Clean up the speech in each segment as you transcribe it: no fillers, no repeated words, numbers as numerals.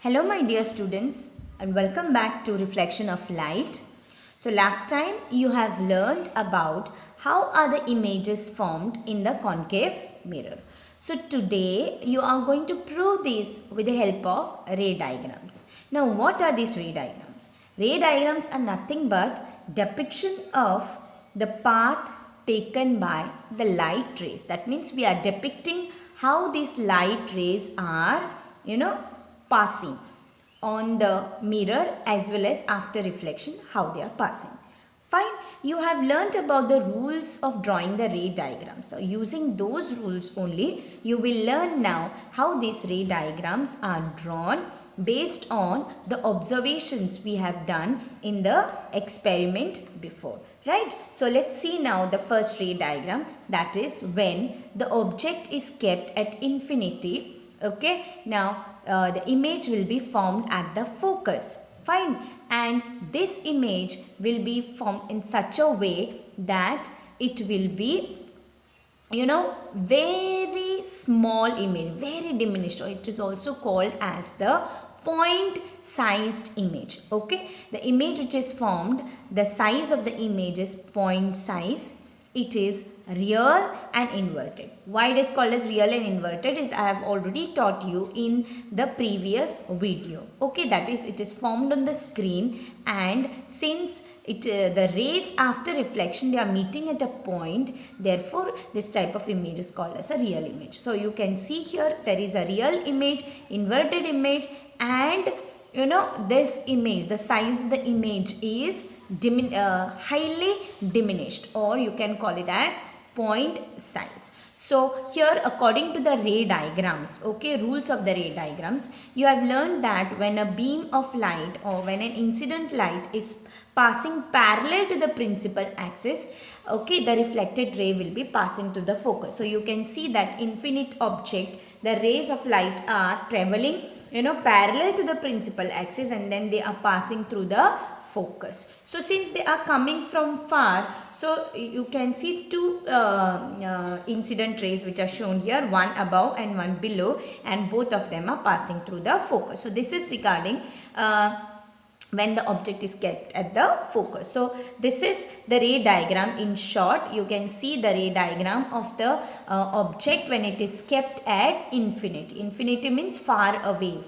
Hello my dear students and welcome back to Reflection of Light. So last time you have learned about how are the images formed in the concave mirror. So today you are going to prove this with the help of ray diagrams. Now what are these ray diagrams? Ray diagrams are nothing but depiction of the path taken by the light rays. That means we are depicting how these light rays are, passing on the mirror as well as after reflection how they are passing. Fine, you have learnt about the rules of drawing the ray diagrams. So using those rules only you will learn now how these ray diagrams are drawn based on the observations we have done in the experiment before. Right? So let's see now the first ray diagram, that is when the object is kept at infinity. Okay, now the image will be formed at the focus. Fine, and this image will be formed in such a way that it will be very small image, very diminished, or it is also called as the point sized image. Okay, the image which is formed, the size of the image is point size. It is real and inverted. Why it is called as real and inverted is I have already taught you in the previous video. Okay, that is it is formed on the screen, and since the rays after reflection they are meeting at a point, therefore this type of image is called as a real image. So you can see here there is a real image, inverted image, and this image, the size of the image is highly diminished, or you can call it as point size. So here according to the ray diagrams, okay, rules of the ray diagrams, you have learned that when a beam of light or when an incident light is passing parallel to the principal axis, okay, the reflected ray will be passing to the focus. So you can see that infinite object, the rays of light are traveling parallel to the principal axis, and then they are passing through the focus. So since they are coming from far, so you can see two incident rays which are shown here, one above and one below, and both of them are passing through the focus. So this is regarding when the object is kept at the focus. So this is the ray diagram in short. You can see the ray diagram of the object when it is kept at infinity. Infinity means far away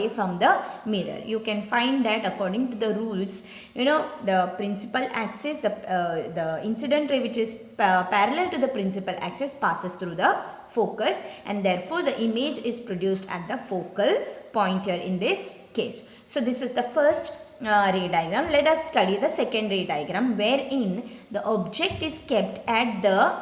from the mirror. You can find that according to the rules, the principal axis, the incident ray which is parallel to the principal axis passes through the focus, and therefore the image is produced at the focal point here in this case. So this is the first ray diagram. Let us study the second ray diagram, wherein the object is kept at the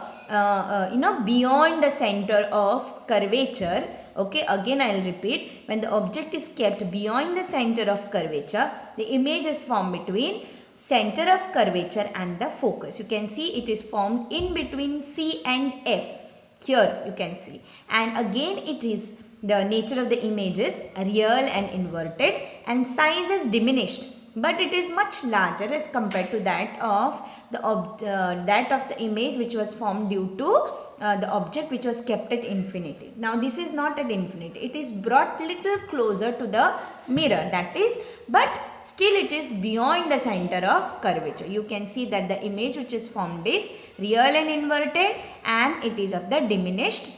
beyond the center of curvature. Okay, again I will repeat, when the object is kept beyond the center of curvature, the image is formed between center of curvature and the focus. You can see it is formed in between C and F. Here you can see, and again it is the nature of the image is real and inverted, and size is diminished, but it is much larger as compared to that of the image which was formed due to the object which was kept at infinity. Now this is not at infinity, it is brought little closer to the mirror, that is, but still it is beyond the center of curvature. You can see that the image which is formed is real and inverted, and it is of the diminished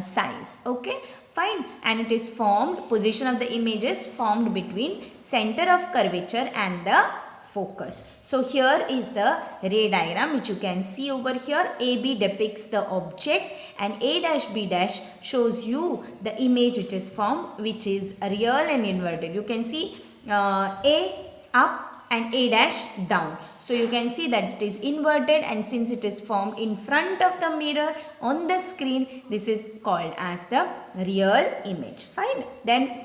size. Okay, fine, and it is formed, position of the image is formed between center of curvature and the focus. So here is the ray diagram which you can see over here. AB depicts the object, and A dash B dash shows you the image which is formed, which is real and inverted. You can see A up and A dash down. So you can see that it is inverted, and since it is formed in front of the mirror on the screen, this is called as the real image. Fine. Then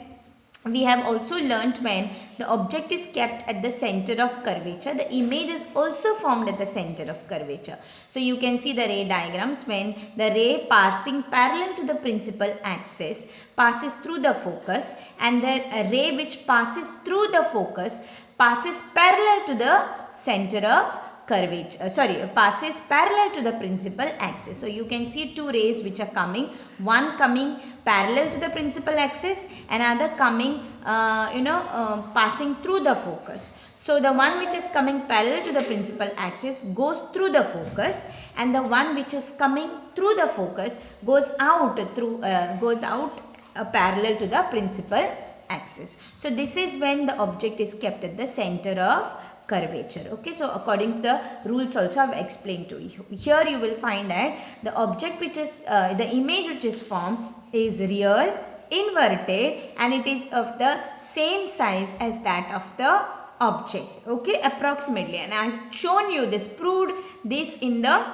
we have also learnt when the object is kept at the center of curvature, the image is also formed at the center of curvature. So you can see the ray diagrams when the ray passing parallel to the principal axis passes through the focus, and the ray which passes through the focus passes parallel to the center of curvature, passes parallel to the principal axis. So you can see two rays which are coming, one coming parallel to the principal axis, another coming passing through the focus. So the one which is coming parallel to the principal axis goes through the focus, and the one which is coming through the focus goes out parallel to the principal axis. So this is when the object is kept at the center of curvature. Okay, so according to the rules also I have explained to you. Here you will find that the object which is the image which is formed is real, inverted, and it is of the same size as that of the object. Okay, approximately, and I have shown you this, proved this in the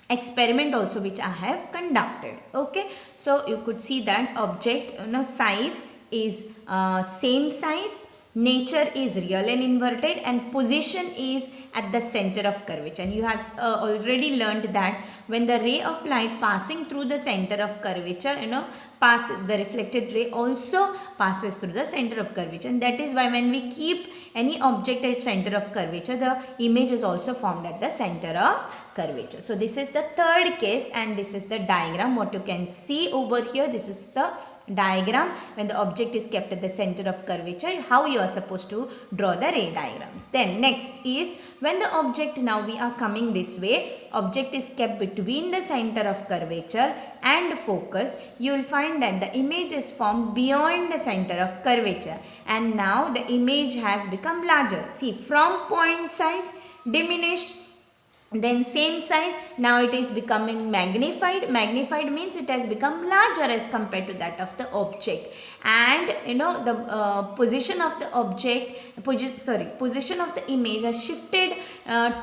experiment also which I have conducted. Okay, so you could see that object size is same size, nature is real and inverted, and position is at the center of curvature. And you have already learned that when the ray of light passing through the center of curvature, the reflected ray also passes through the center of curvature, and that is why when we keep any object at center of curvature, the image is also formed at the center of curvature. So this is the third case, and this is the diagram what you can see over here. This is the diagram when the object is kept at the center of curvature, how you are supposed to draw the ray diagrams. Then next is when the object, now we are coming this way, object is kept between the center of curvature and focus, you will find that the image is formed beyond the center of curvature, and now the image has become larger. See, from point size diminished, then same size, now it is becoming magnified. Magnified means it has become larger as compared to that of the object, and the position of the object, position of the image has shifted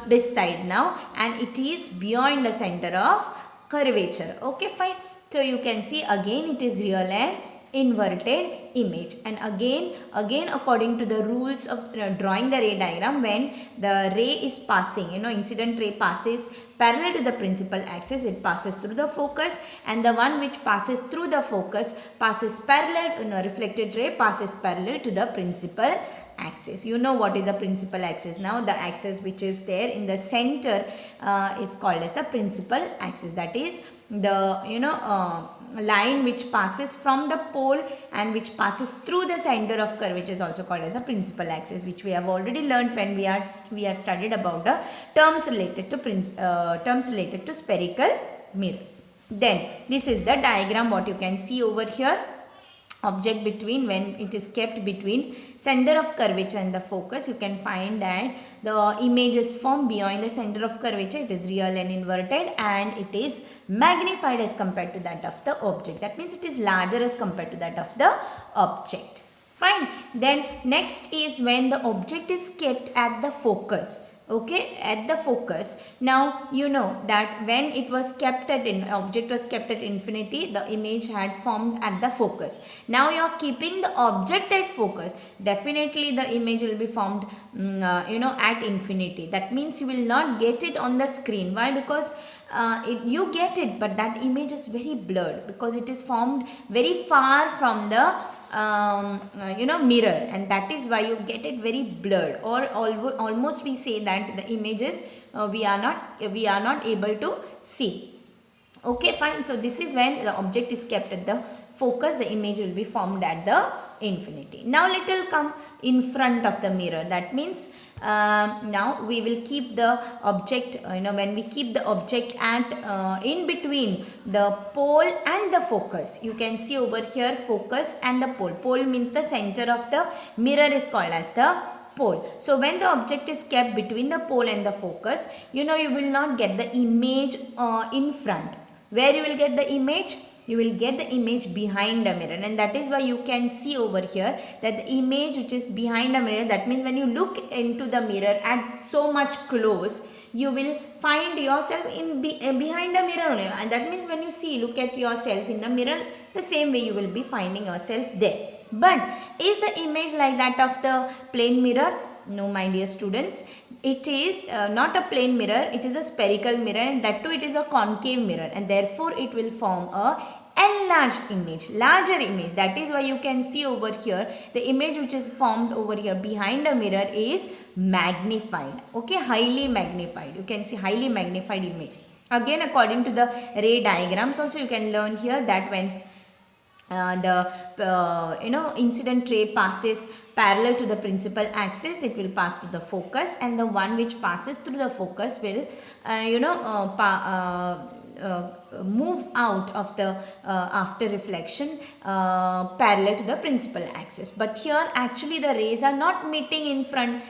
this side now, and it is beyond the center of curvature. Okay, fine. So you can see again it is real and inverted image, and again according to the rules of drawing the ray diagram, when the ray is passing, incident ray passes parallel to the principal axis, it passes through the focus, and the one which passes through the focus passes parallel, reflected ray passes parallel to the principal axis. You know what is the principal axis now. The axis which is there in the center is called as the principal axis. That is the line which passes from the pole and which passes through the center of curvature is also called as a principal axis, which we have already learned when we have studied about the terms related to spherical mirror. Then this is the diagram what you can see over here. Object between, when it is kept between center of curvature and the focus, you can find that the image is formed beyond the center of curvature, it is real and inverted, and it is magnified as compared to that of the object. That means it is larger as compared to that of the object. Fine. Then next is when the object is kept at the focus. Okay, at the focus. Now you know that when it was kept at object was kept at infinity, the image had formed at the focus. Now you are keeping the object at focus, definitely the image will be formed at infinity. That means you will not get it on the screen. Why? Because you get it, but that image is very blurred because it is formed very far from the mirror, and that is why you get it very blurred, or almost we say that the images we are not able to see. Okay, fine. So this is when the object is kept at the focus, the image will be formed at the infinity. Now let us come in front of the mirror. That means now we will keep the object, when we keep the object at in between the pole and the focus. You can see over here focus and the pole. Pole means the center of the mirror is called as the pole. So when the object is kept between the pole and the focus, you will not get the image in front. Where you will get the image? You will get the image behind the mirror, and that is why you can see over here that the image which is behind the mirror, that means when you look into the mirror at so much close, you will find yourself behind the mirror only, and that means when you look at yourself in the mirror, the same way you will be finding yourself there. But is the image like that of the plane mirror? No, my dear students, it is not a plane mirror, it is a spherical mirror, and that too it is a concave mirror, and therefore it will form a enlarged image, larger image. That is why you can see over here the image which is formed over here behind a mirror is magnified. Okay, highly magnified. You can see highly magnified image. Again, according to the ray diagrams also you can learn here that when the incident ray passes parallel to the principal axis, it will pass to the focus, and the one which passes through the focus will move out of the after reflection parallel to the principal axis. But here actually the rays are not meeting in front.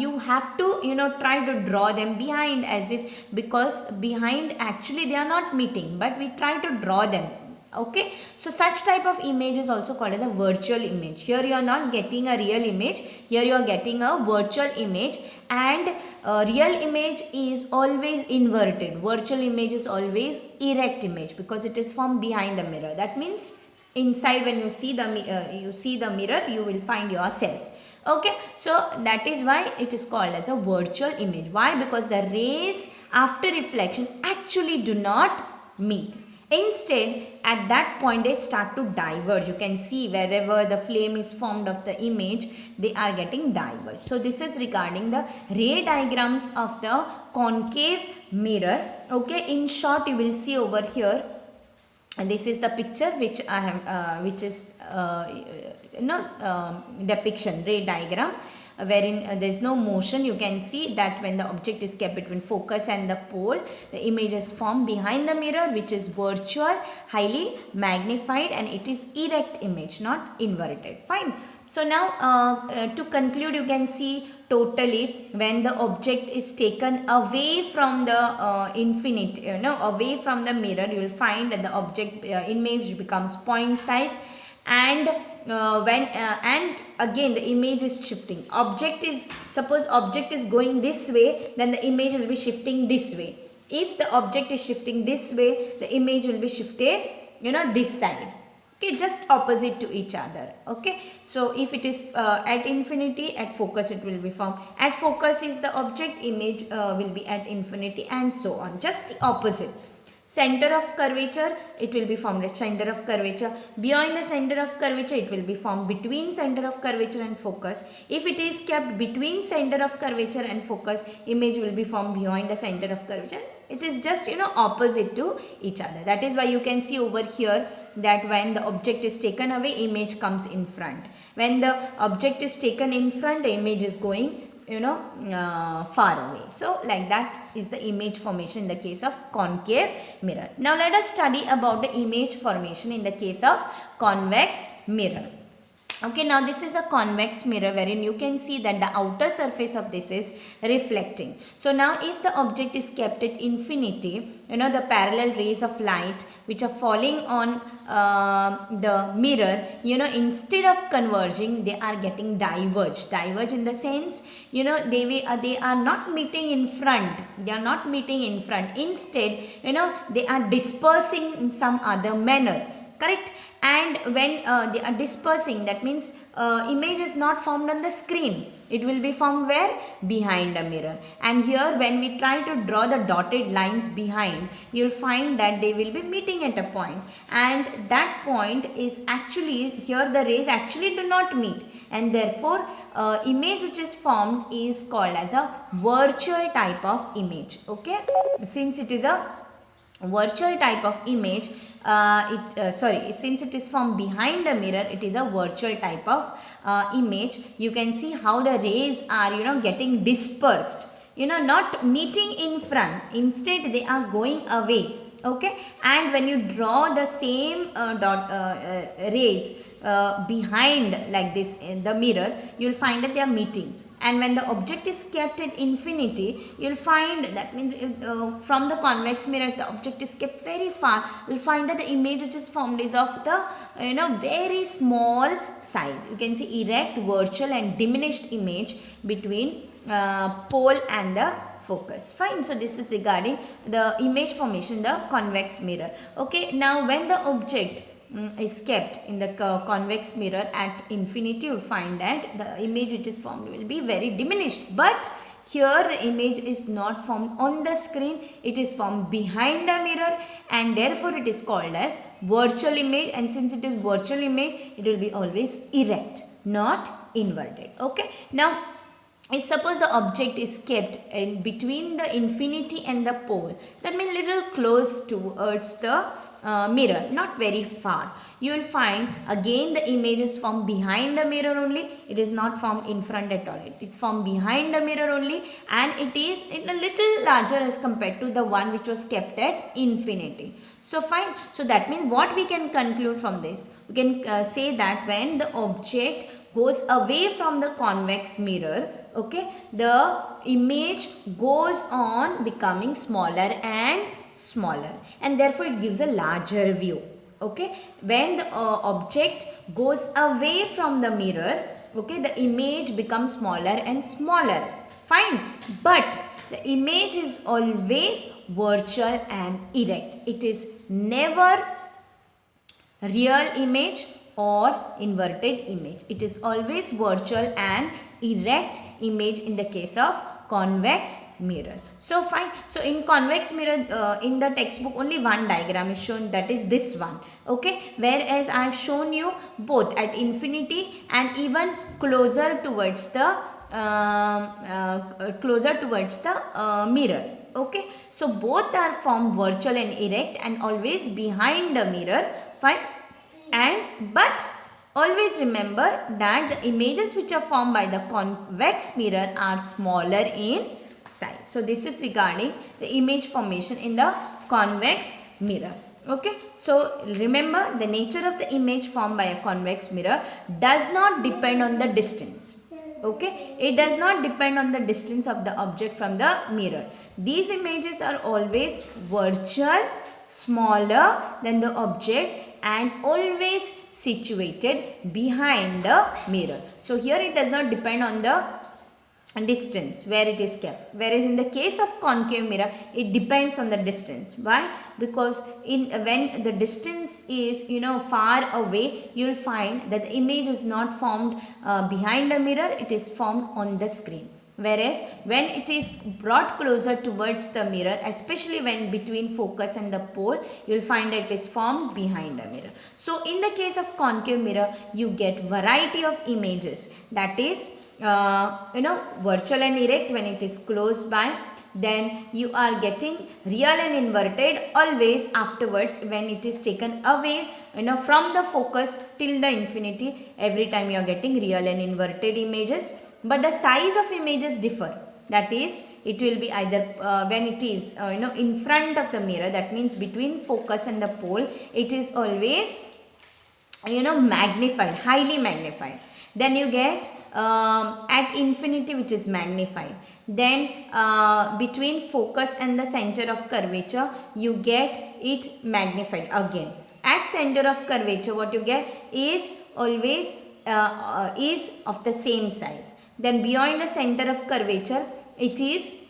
You have to try to draw them behind, as if, because behind actually they are not meeting, but we try to draw them. Okay, so such type of image is also called as a virtual image. Here you are not getting a real image, here you are getting a virtual image, and real image is always inverted. Virtual image is always erect image because it is formed behind the mirror. That means inside, when you see the mirror, you will find yourself. Okay, so that is why it is called as a virtual image. Why? Because the rays after reflection actually do not meet. Instead, at that point they start to diverge. You can see wherever the flame is formed of the image, they are getting diverged. So this is regarding the ray diagrams of the concave mirror. Okay, in short you will see over here, and this is the picture which I have, which is depiction, ray diagram, wherein there is no motion. You can see that when the object is kept between focus and the pole, the image is formed behind the mirror, which is virtual, highly magnified, and it is erect image, not inverted. Fine. So now to conclude, you can see totally when the object is taken away from the infinity, away from the mirror, you will find that the object image becomes point size, and and again the image is shifting. Suppose object is going this way, then the image will be shifting this way. If the object is shifting this way, the image will be shifted this side. Okay, just opposite to each other. Okay, so if it is at infinity, at focus it will be formed. At focus is the object, image will be at infinity, and so on. Just the opposite. Center of curvature, it will be formed at center of curvature. Beyond the center of curvature, it will be formed between center of curvature and focus. If it is kept between center of curvature and focus, image will be formed beyond the center of curvature. It is just opposite to each other. That is why you can see over here that when the object is taken away, image comes in front. When the object is taken in front, the image is going far away. So like that is the image formation in the case of concave mirror. Now let us study about the image formation in the case of convex mirror. Okay, now this is a convex mirror wherein you can see that the outer surface of this is reflecting. So now if the object is kept at infinity, the parallel rays of light which are falling on the mirror, instead of converging, they are getting diverged. Diverge in the sense, they are not meeting in front. They are not meeting in front. Instead, they are dispersing in some other manner. Correct? And when they are dispersing, that means image is not formed on the screen. It will be formed where? Behind a mirror. And here when we try to draw the dotted lines behind, you will find that they will be meeting at a point. And that point is actually, here the rays actually do not meet. And therefore, image which is formed is called as a virtual type of image. Okay? Since it is a virtual type of image, since it is from behind a mirror, it is a virtual type of image. You can see how the rays are getting dispersed, not meeting in front. Instead they are going away. Okay, and when you draw the same rays behind like this in the mirror, you will find that they are meeting. And when the object is kept at infinity, you will find, that means from the convex mirror, if the object is kept very far, you will find that the image which is formed is of the very small size. You can see erect, virtual and diminished image between pole and the focus. Fine. So this is regarding the image formation in the convex mirror. Okay. Now when the object is kept in the convex mirror at infinity, you will find that the image which is formed will be very diminished. But Here the image is not formed on the screen, it is formed behind a mirror, and therefore it is called as virtual image. And since it is virtual image, it will be always erect, not inverted. Okay. Now if suppose the object is kept in between the infinity and the pole, that means little close towards the mirror, not very far, you will find again the image is formed behind the mirror only. It is not formed in front at all. It is formed behind the mirror only, and it is in a little larger as compared to the one which was kept at infinity. So fine. So that means what we can conclude from this? We can say that when the object goes away from the convex mirror, okay, the image goes on becoming smaller and smaller, and therefore it gives a larger view. Okay, when the object goes away from the mirror, okay, the image becomes smaller and smaller. Fine. But the image is always virtual and erect. It is never real image or inverted image. It is always virtual and erect image in the case of convex mirror. So fine. So in convex mirror, in the textbook only one diagram is shown, that is this one. Okay, whereas I have shown you both at infinity and even closer towards the mirror. Okay, so both are formed virtual and erect and always behind the mirror. Fine. And but always remember that the images which are formed by the convex mirror are smaller in size. So this is regarding the image formation in the convex mirror. Okay, so remember the nature of the image formed by a convex mirror does not depend on the distance. Okay, it does not depend on the distance of the object from the mirror. These images are always virtual, smaller than the object, and always situated behind the mirror. So here it does not depend on the distance where it is kept, whereas in the case of concave mirror it depends on the distance. Why? Because when the distance is far away, you will find that the image is not formed behind the mirror, it is formed on the screen. Whereas when it is brought closer towards the mirror, especially when between focus and the pole, you will find that it is formed behind the mirror. So in the case of concave mirror, you get variety of images, that is virtual and erect when it is close by. Then you are getting real and inverted always afterwards when it is taken away from the focus till the infinity. Every time you are getting real and inverted images. But the size of images differ. That is, it will be either when it is in front of the mirror, that means between focus and the pole, it is always magnified, highly magnified. Then you get at infinity, which is magnified. Then between focus and the center of curvature, you get it magnified again. At center of curvature, what you get is always is of the same size. Then beyond the center of curvature, it is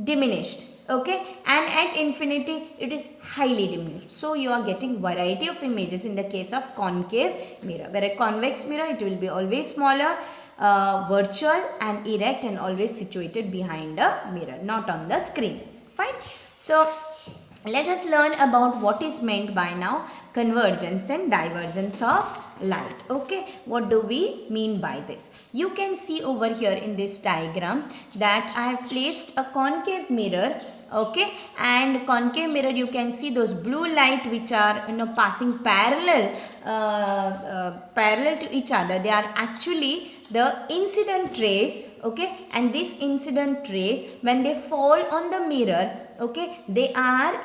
diminished. Okay, and at infinity it is highly diminished. So you are getting variety of images in the case of concave mirror. Whereas convex mirror, it will be always smaller, virtual and erect, and always situated behind a mirror, not on the screen. Fine. So let us learn about what is meant by now convergence and divergence of light. Okay, what do we mean by this? You can see over here in this diagram that I have placed a concave mirror. Okay, and concave mirror, you can see those blue light which are passing parallel to each other. They are actually the incident rays. Okay, and this incident rays, when they fall on the mirror, okay, they are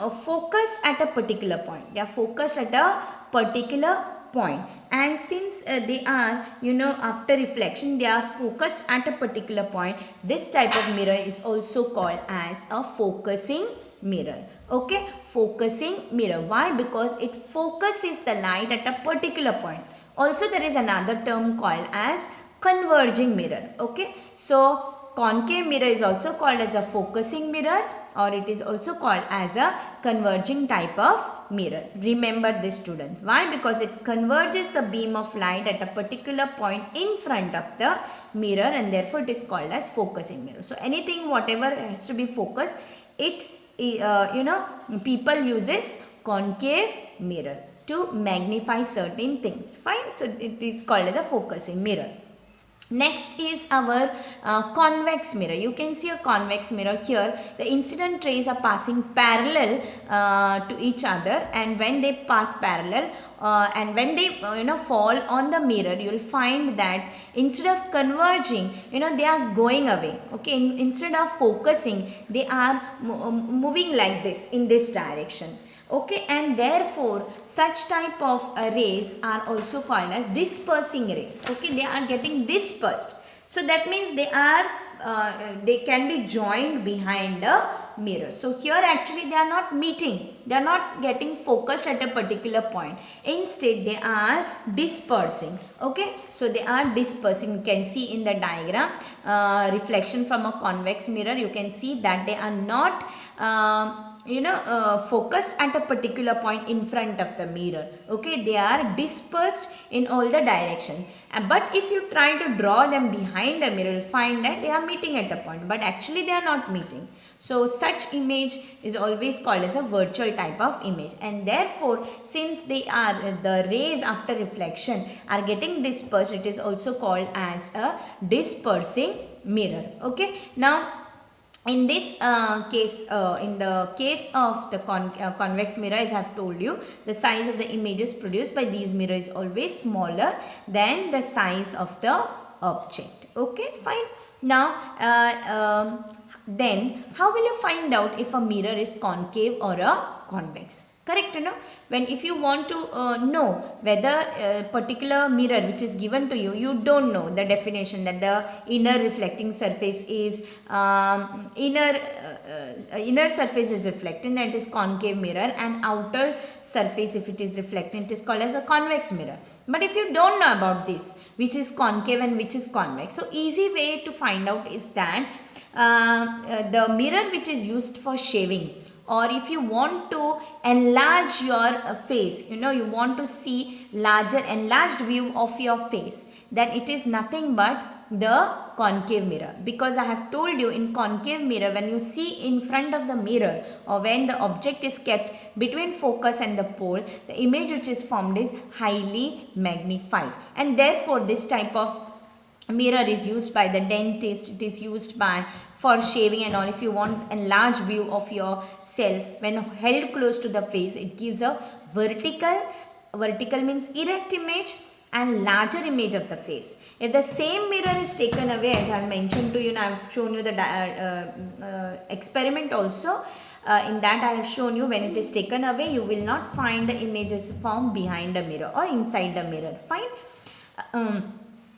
focused at a particular point. They are focused at a particular point, and since they are after reflection, they are focused at a particular point. This type of mirror is also called as a focusing mirror. Okay, focusing mirror. Why? Because it focuses the light at a particular point. Also there is another term called as converging mirror. Okay, so concave mirror is also called as a focusing mirror, or it is also called as a converging type of mirror. Remember this, students. Why? Because it converges the beam of light at a particular point in front of the mirror, and therefore it is called as focusing mirror. So anything whatever has to be focused, it people uses concave mirror to magnify certain things. Fine. So it is called as a focusing mirror. Next is our convex mirror. You can see a convex mirror here. The incident rays are passing parallel to each other, and when they pass parallel and when they fall on the mirror, you will find that instead of converging, they are going away. Okay, instead of focusing, they are moving like this in this direction. Okay, and therefore such type of rays are also called as dispersing rays. Okay, they are getting dispersed. So that means they can be joined behind a mirror. So here actually they are not meeting. They are not getting focused at a particular point. Instead they are dispersing. Okay, so they are dispersing. You can see in the diagram reflection from a convex mirror. You can see that they are not focused at a particular point in front of the mirror. Okay, they are dispersed in all the direction. But if you try to draw them behind a mirror, you'll find that they are meeting at a point, but actually they are not meeting. So such image is always called as a virtual type of image, and therefore since the rays after reflection are getting dispersed, it is also called as a dispersing mirror. Okay, now in this case, in the case of the convex mirror, as I have told you, the size of the images produced by these mirrors is always smaller than the size of the object. Okay, fine. Now, then how will you find out if a mirror is concave or a convex? Correct, when if you want to know whether a particular mirror which is given to you, you don't know the definition that the inner reflecting surface is inner surface is reflecting, that is concave mirror, and outer surface, if it is reflecting, it is called as a convex mirror. But if you don't know about this, which is concave and which is convex, so easy way to find out is that the mirror which is used for shaving, or if you want to enlarge your face, you want to see enlarged view of your face, then it is nothing but the concave mirror. Because I have told you, in concave mirror, when you see in front of the mirror, or when the object is kept between focus and the pole, the image which is formed is highly magnified, and therefore this type of mirror is used by the dentist, it is used for shaving and all. If you want enlarged view of yourself when held close to the face, it gives a vertical means erect image and larger image of the face. If the same mirror is taken away, as I have mentioned to you, and I have shown you the experiment also, in that I have shown you, when it is taken away, you will not find the images formed behind the mirror or inside the mirror. Fine.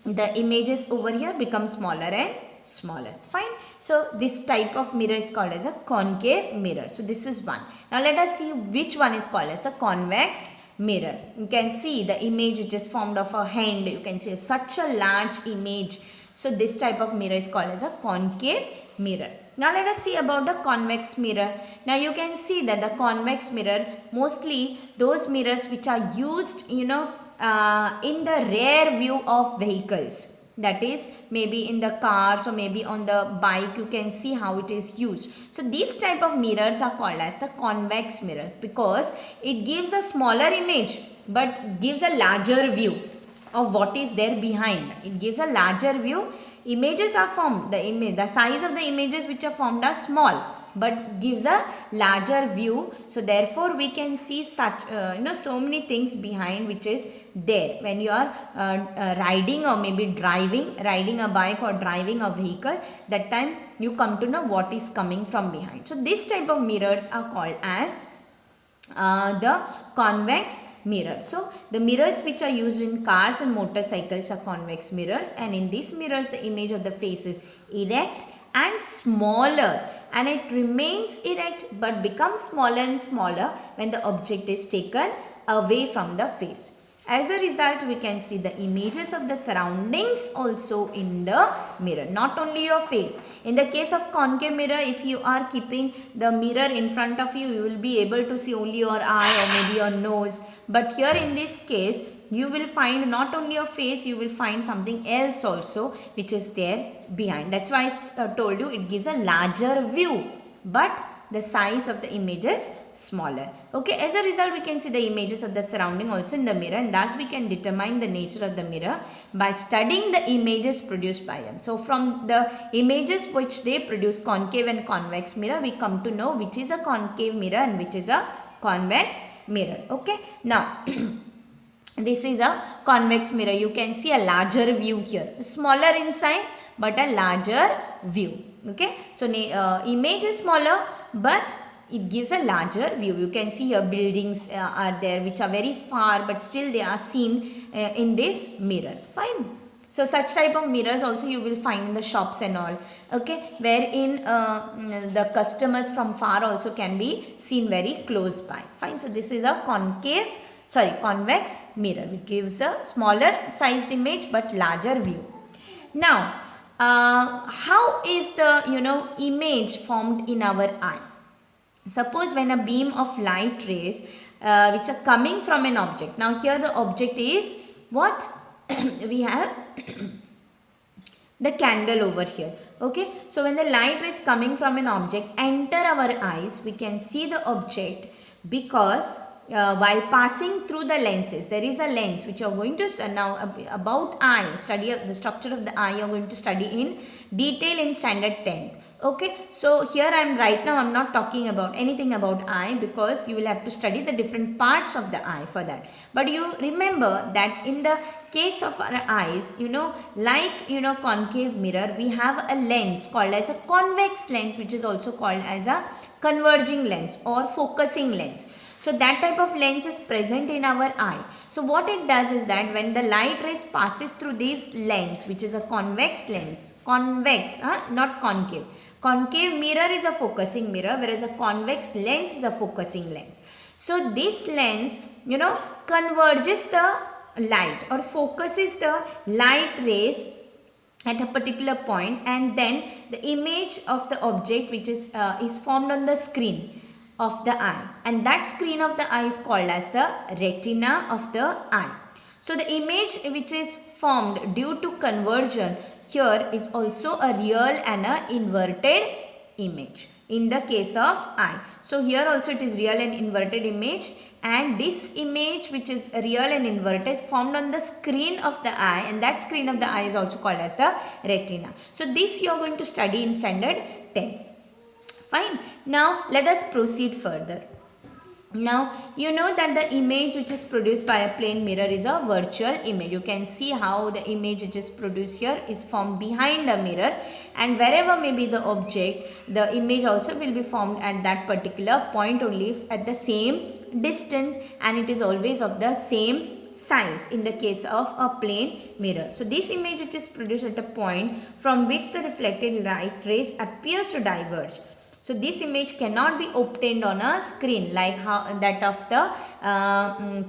The images over here become smaller and smaller. Fine. So this type of mirror is called as a concave mirror. So this is one. Now let us see which one is called as a convex mirror. You can see the image which is formed of a hand. You can see such a large image. So this type of mirror is called as a concave mirror. Now let us see about the convex mirror. Now you can see that the convex mirror, mostly those mirrors which are used, in the rear view of vehicles. That is, maybe in the cars or maybe on the bike, you can see how it is used. So these type of mirrors are called as the convex mirror, because it gives a smaller image but gives a larger view of what is there behind. It gives a larger view. Images are formed, the size of the images which are formed are small, but gives a larger view. So therefore we can see such so many things behind which is there when you are riding or maybe riding a bike or driving a vehicle. That time you come to know what is coming from behind. So this type of mirrors are called as the convex mirror. So the mirrors which are used in cars and motorcycles are convex mirrors, and in these mirrors the image of the face is erect and smaller, and it remains erect but becomes smaller and smaller when the object is taken away from the face. As a result, we can see the images of the surroundings also in the mirror, not only your face. In the case of concave mirror, if you are keeping the mirror in front of you, you will be able to see only your eye or maybe your nose. But here in this case, you will find not only your face, you will find something else also which is there behind. That's why I told you it gives a larger view, but the size of the image is smaller. Okay, as a result, we can see the images of the surrounding also in the mirror, and thus we can determine the nature of the mirror by studying the images produced by them. So from the images which they produce, concave and convex mirror, we come to know which is a concave mirror and which is a convex mirror. Okay, now this is a convex mirror. You can see a larger view here, smaller in size but a larger view. Okay, so image is smaller but it gives a larger view. You can see here buildings are there which are very far, but still they are seen in this mirror. Fine. So such type of mirrors also you will find in the shops and all. Okay, wherein the customers from far also can be seen very close by. Fine. So this is a convex mirror, which gives a smaller sized image but larger view. Now, how is the image formed in our eye? Suppose when a beam of light rays which are coming from an object. Now here the object is what? We have the candle over here. Okay, so when the light rays coming from an object enter our eyes, we can see the object because while passing through the lenses, there is a lens which you are going to study now about eye, study of the structure of the eye you are going to study in detail in standard 10th. Okay, so here I am right now, I am not talking about anything about eye because you will have to study the different parts of the eye for that. But you remember that in the case of our eyes, like concave mirror, we have a lens called as a convex lens, which is also called as a converging lens or focusing lens. So that type of lens is present in our eye. So what it does is that when the light rays passes through this lens, which is a convex lens, not concave. Concave mirror is a focusing mirror, whereas a convex lens is a focusing lens. So this lens, converges the light or focuses the light rays at a particular point, and then the image of the object which is formed on the screen of the eye, and that screen of the eye is called as the retina of the eye. So the image which is formed due to conversion here is also a real and a inverted image in the case of eye. So here also it is real and inverted image, and this image which is real and inverted is formed on the screen of the eye, and that screen of the eye is also called as the retina. So this you are going to study in standard 10. Fine. Now let us proceed further. Now you know that the image which is produced by a plane mirror is a virtual image. You can see how the image which is produced here is formed behind a mirror, and wherever may be the object, the image also will be formed at that particular point only at the same distance, and it is always of the same size in the case of a plane mirror. So this image which is produced at a point from which the reflected light rays appears to diverge. So this image cannot be obtained on a screen like how that of the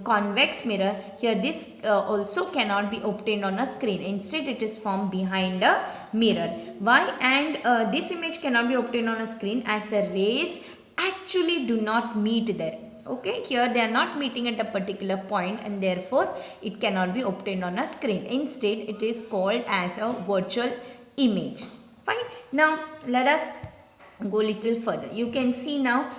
convex mirror. Here this also cannot be obtained on a screen. Instead it is formed behind a mirror. Why? And this image cannot be obtained on a screen as the rays actually do not meet there. Okay, here they are not meeting at a particular point, and therefore it cannot be obtained on a screen. Instead it is called as a virtual image. Fine. Now let us go little further. You can see now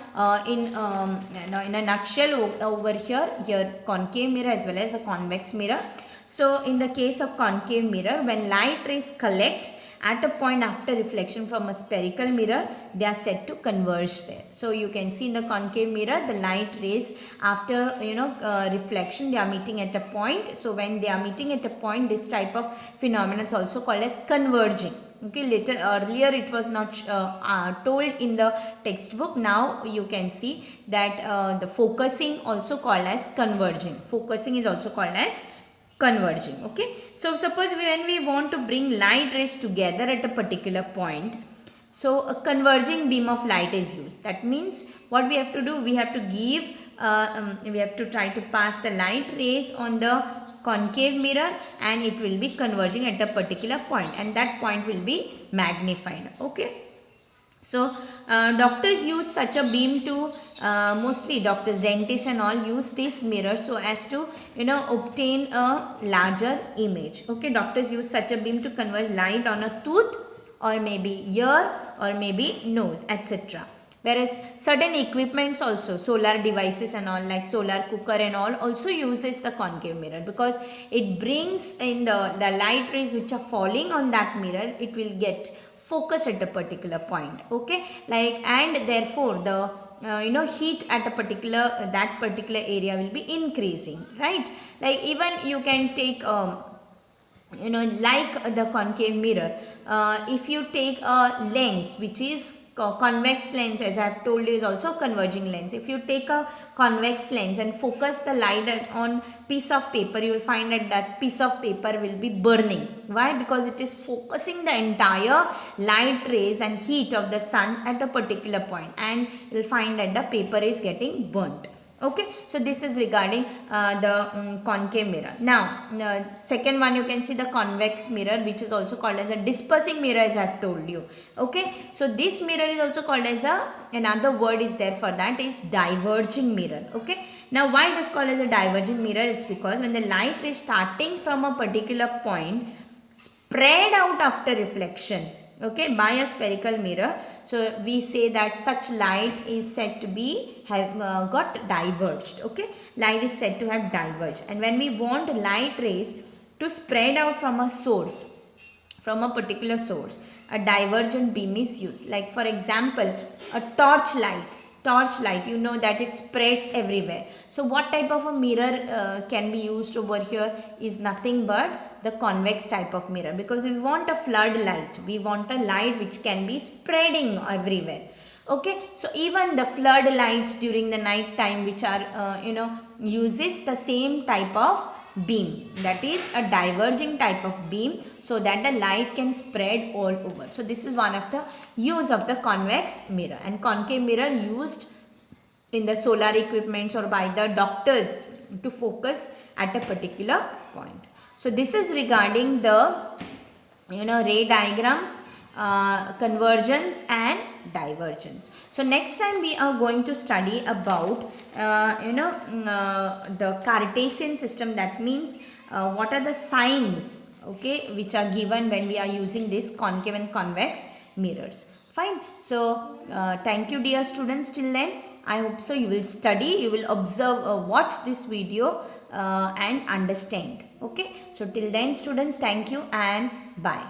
in a nutshell over here concave mirror as well as a convex mirror. So in the case of concave mirror, when light rays collect at a point after reflection from a spherical mirror, they are said to converge there. So you can see in the concave mirror, the light rays after reflection, they are meeting at a point. So when they are meeting at a point, this type of phenomenon is also called as converging. Okay, later earlier it was not told in the textbook. Now you can see that the focusing also called as converging. Focusing is also called as converging. Okay, so suppose when we want to bring light rays together at a particular point, so a converging beam of light is used. That means what we have to do, we have to give we have to try to pass the light rays on the concave mirror, and it will be converging at a particular point, and that point will be magnified. Okay. So doctors use such a beam to mostly doctors, dentists and all use this mirror so as to obtain a larger image. Okay, doctors use such a beam to converge light on a tooth or maybe ear or maybe nose, etc. Whereas certain equipments also, solar devices and all, like solar cooker and all, also uses the concave mirror, because it brings in the light rays which are falling on that mirror, it will get focus at a particular point. Okay, like, and therefore the heat at a particular that particular area will be increasing, right? Like, even you can take like the concave mirror, if you take a lens which is convex lens, as I have told you, is also converging lens. If you take a convex lens and focus the light on piece of paper, you will find that that piece of paper will be burning. Why? Because it is focusing the entire light rays and heat of the sun at a particular point, and you will find that the paper is getting burnt. Okay, so this is regarding the concave mirror. Now, second one, you can see the convex mirror, which is also called as a dispersing mirror, as I have told you. Okay, so this mirror is also called as another word is there for that, is diverging mirror. Okay, now why it is called as a diverging mirror? It's because when the light is starting from a particular point, spread out after reflection, okay, by a spherical mirror, so we say that such light is said to be got diverged. Okay, light is said to have diverged, and when we want light rays to spread out from a source, from a particular source, a divergent beam is used. Like, for example, a torchlight, you know that it spreads everywhere. So what type of a mirror can be used over here is nothing but the convex type of mirror, because we want a floodlight, we want a light which can be spreading everywhere. Okay, so even the floodlights during the night time, which are uses the same type of beam, that is a diverging type of beam, so that the light can spread all over. So this is one of the use of the convex mirror, and concave mirror used in the solar equipments or by the doctors to focus at a particular point. So this is regarding the ray diagrams, convergence and divergence. So next time we are going to study about the Cartesian system. That means what are the signs, okay, which are given when we are using this concave and convex mirrors. Fine. So thank you, dear students. Till then, I hope so you will study, you will observe, watch this video and understand. Okay, so till then, students, thank you and bye.